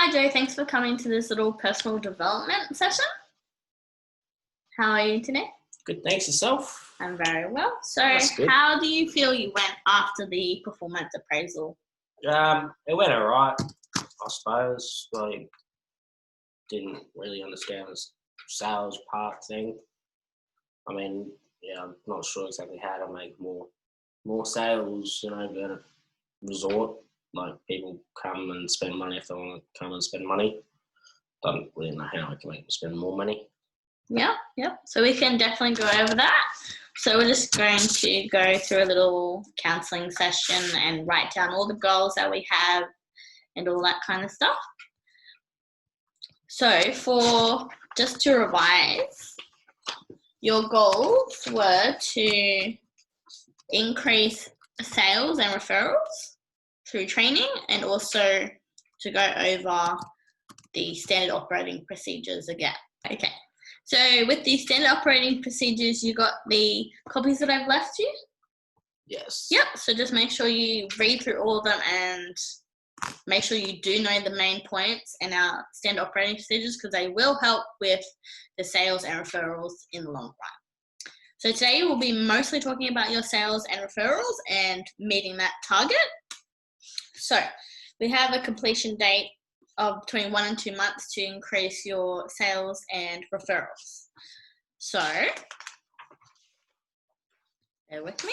Hi Joe, thanks for coming to this little personal development session. How are you today? Good, thanks. Yourself? I'm very well. So That's good. how do you feel you went after the performance appraisal? It went alright, I suppose. Like, didn't really understand this sales part thing. I mean, yeah, I'm not sure exactly how to make more sales, at a resort. Like, people come and spend money if they want to come and spend money. Don't really know how I can make them spend more money. Yep. So we can definitely go over that. So we're just going to go through a little counselling session and write down all the goals that we have and all that kind of stuff. So just to revise, your goals were to increase sales and referrals through training and also to go over the standard operating procedures again. Okay, so with the standard operating procedures, you got the copies that I've left you? Yes. Yep, so just make sure you read through all of them and make sure you do know the main points in our standard operating procedures because they will help with the sales and referrals in the long run. So today we'll be mostly talking about your sales and referrals and meeting that target. So we have a completion date of between 1 and 2 months to increase your sales and referrals. So bear with me.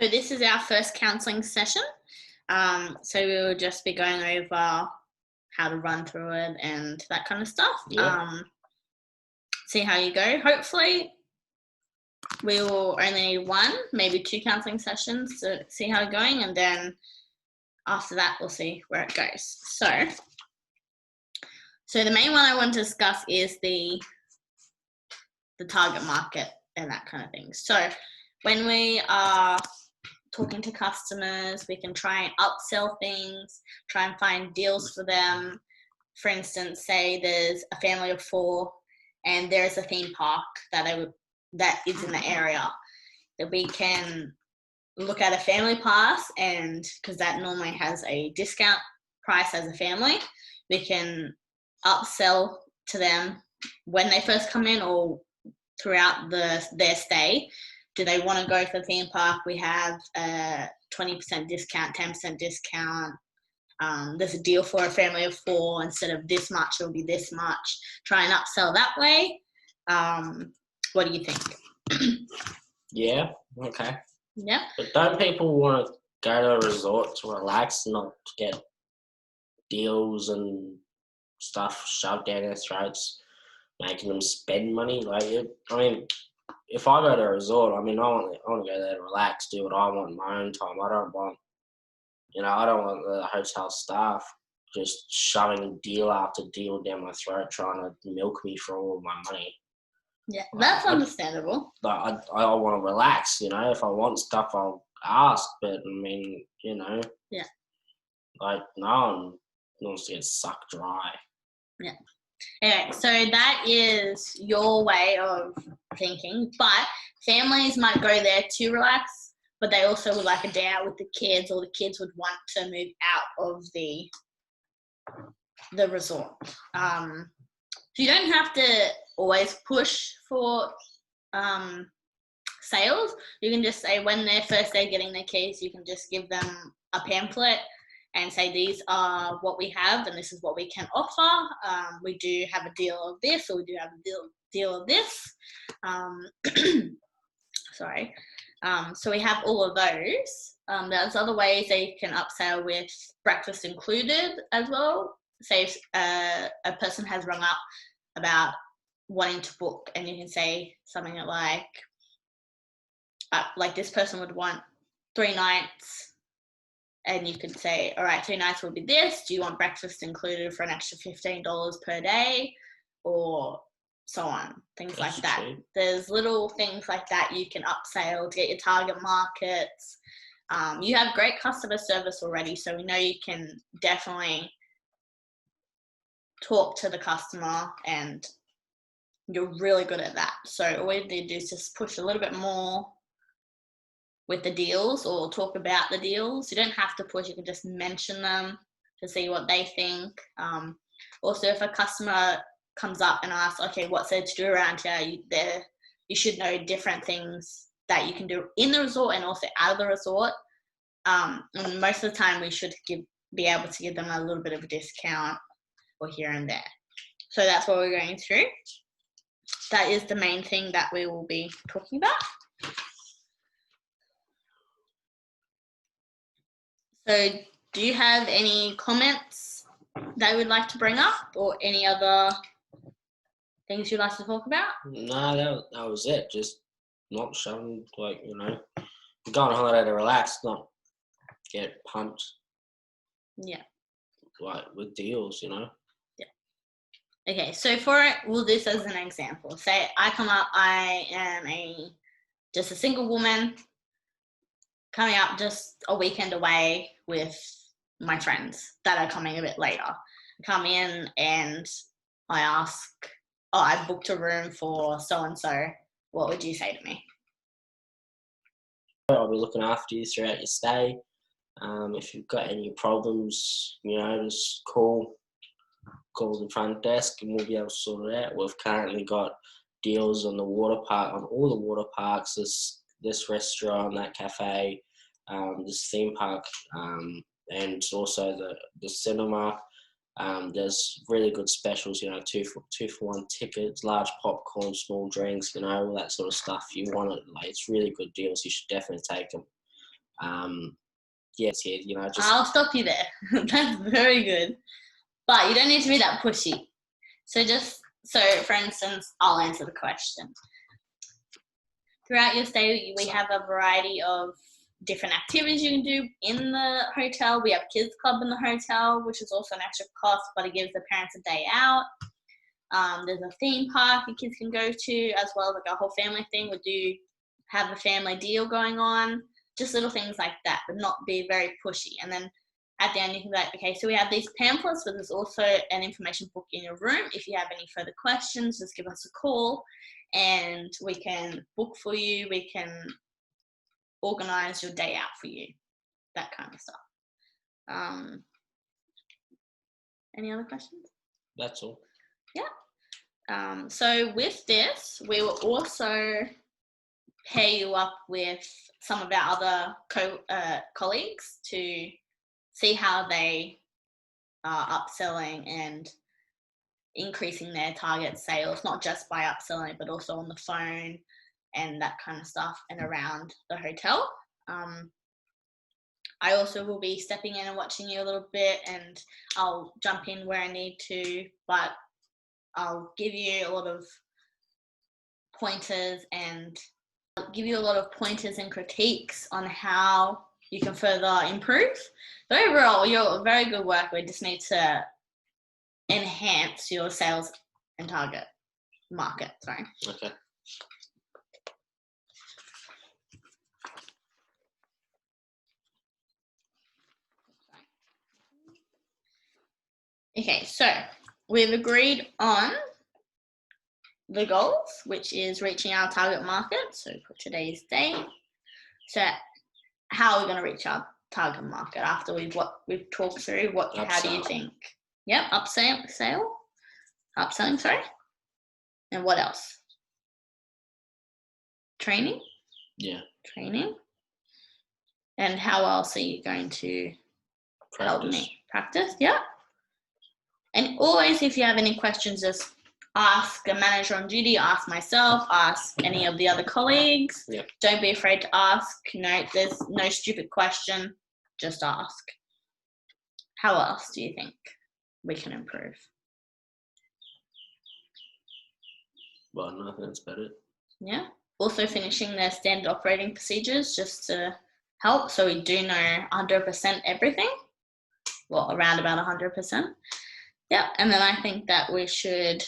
So this is our first counselling session. So we will just be going over how to run through it and that kind of stuff. Yeah. See how you go. Hopefully we will only need 1, maybe 2 counselling sessions to see how it's going, and then after that we'll see where it goes. So the main one I want to discuss is the target market and that kind of thing. So when we are talking to customers, we can try and upsell things, try and find deals for them. For instance, say there's a family of 4 and there's a theme park that is in the area, that we can look at a family pass, and because that normally has a discount price as a family, we can upsell to them when they first come in or throughout their stay. Do they want to go for the theme park? We have a 20% discount, 10% discount. There's a deal for a family of 4. Instead of this much, it'll be this much. Try and upsell that way. What do you think? Yeah, okay. Yeah. But don't people want to go to a resort to relax, not to get deals and stuff shoved down their throats, making them spend money? If I go to a resort, I want to go there to relax, do what I want in my own time. I don't want the hotel staff just shoving deal after deal down my throat, trying to milk me for all of my money. Yeah, that's understandable. I want to relax, if I want stuff, I'll ask, but Yeah. Like, no one wants to get sucked dry. Yeah. Anyway, so that is your way of thinking, but families might go there to relax, but they also would like a day out with the kids, or the kids would want to move out of the resort. So you don't have to always push for sales. You can just say when they're first day getting their keys, you can just give them a pamphlet and say these are what we have and this is what we can offer. We do have a deal of this, or we do have a deal of this. Sorry. So we have all of those. There's other ways that you can upsell with breakfast included as well. Say if a person has rung up about wanting to book, and you can say something like this person would want 3 nights, and you could say, all right, 2 nights will be this. Do you want breakfast included for an extra $15 per day, or so on, things like that. There's little things like that you can upsell to get your target markets. You have great customer service already, so we know you can definitely talk to the customer, and you're really good at that. So all we need to do is just push a little bit more with the deals or talk about the deals. You don't have to push, you can just mention them to see what they think. Also, if a customer comes up and asks, okay, what's there to do around here, you should know different things that you can do in the resort and also out of the resort. And most of the time we should be able to give them a little bit of a discount or here and there. So that's what we're going through. That is the main thing that we will be talking about. So do you have any comments that you would like to bring up or any other things you'd like to talk about? No, that was it. Just not showing, like, you know, go on holiday to relax, not get pumped. Yeah. Like with deals, you know. Yeah. Okay, so for it, we'll do this as an example. Say I come up, I am just a single woman coming up just a weekend away with my friends that are coming a bit later. I come in and I ask, oh, I booked a room for so-and-so. What would you say to me? I'll be looking after you throughout your stay. If you've got any problems, you know, just call the front desk and we'll be able to sort it out. We've currently got deals on the water park, on all the water parks, this restaurant, that cafe, this theme park, and also the cinema. There's really good specials, you know, two for one tickets, large popcorn, small drinks, you know, all that sort of stuff. You want it, like, it's really good deals. You should definitely take them. Yes, you know, just. I'll stop you there. That's very good. But you don't need to be that pushy. So for instance, I'll answer the question. Throughout your stay, we have a variety of different activities you can do in the hotel. We have kids club in the hotel, which is also an extra cost, but it gives the parents a day out. There's a theme park your kids can go to, as well as like a whole family thing. We do have a family deal going on, just little things like that, but not be very pushy. And then at the end, you can be like, okay, so we have these pamphlets, but there's also an information book in your room. If you have any further questions, just give us a call and we can book for you. We can organize your day out for you, that kind of stuff. Any other questions? That's all. Yeah. So with this, we will also pair you up with some of our other colleagues to see how they are upselling and increasing their target sales, not just by upselling, but also on the phone and that kind of stuff and around the hotel. I also will be stepping in and watching you a little bit, and I'll jump in where I need to, but I'll give you a lot of pointers and critiques on how you can further improve. But overall, you're very good work. We just need to enhance your sales and target market. Sorry. Okay. Okay, so we've agreed on the goals, which is reaching our target market. So for today's date, so how are we going to reach our target market after we've talked through how do you think? Yep, upselling, sorry. And what else? Training? Yeah. Training. And how else are you going to help me? Practice, yeah. And always, if you have any questions, just ask a manager on duty, ask myself, ask any of the other colleagues. Yep. Don't be afraid to ask. There's no stupid question. Just ask. How else do you think we can improve? Well, nothing else better. Yeah. Also finishing their standard operating procedures just to help, so we do know 100% everything. Well, around about 100%. Yeah, and then I think that we should,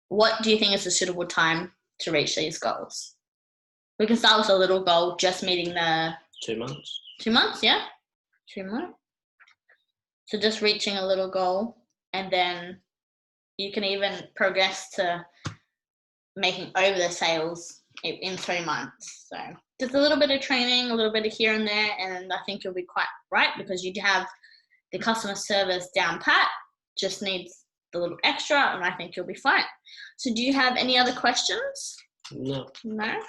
what do you think is a suitable time to reach these goals? We can start with a little goal, just meeting the... 2 months. 2 months, yeah. 2 months. So just reaching a little goal, and then you can even progress to making over the sales in 3 months. So just a little bit of training, a little bit of here and there, and I think you'll be quite right because you have the customer service down pat, just needs the little extra, and I think you'll be fine. So do you have any other questions? No. No?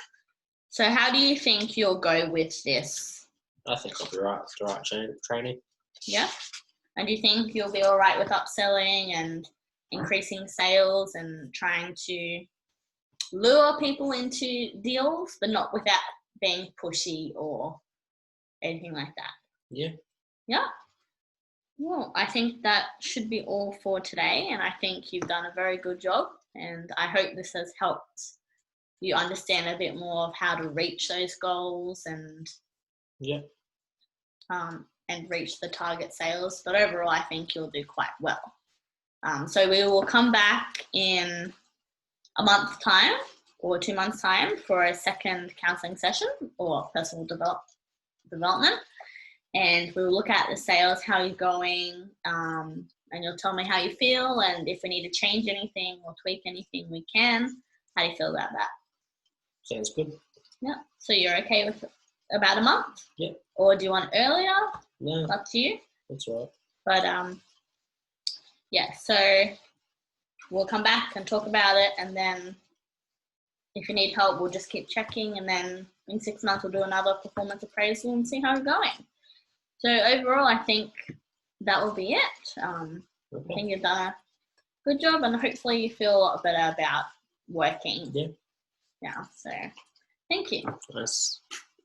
So how do you think you'll go with this? I think I'll be right with the right training. Yeah? And do you think you'll be all right with upselling and increasing sales and trying to lure people into deals, but not without being pushy or anything like that? Yeah. Yeah? Well, I think that should be all for today, and I think you've done a very good job, and I hope this has helped you understand a bit more of how to reach those goals and reach the target sales. But overall, I think you'll do quite well. So we will come back in a month's time or 2 months' time for a second counselling session or personal development. And we'll look at the sales, how you're going, and you'll tell me how you feel, and if we need to change anything or tweak anything, we can. How do you feel about that? Sounds good. Yeah. So you're okay with about a month? Yeah. Or do you want earlier? No. It's up to you. That's right. But yeah, so we'll come back and talk about it, and then if you need help, we'll just keep checking, and then in 6 months we'll do another performance appraisal and see how you're going. So overall, I think that will be it. Okay. I think you've done a good job, and hopefully you feel a lot better about working. Yeah. Yeah. So thank you. Nice.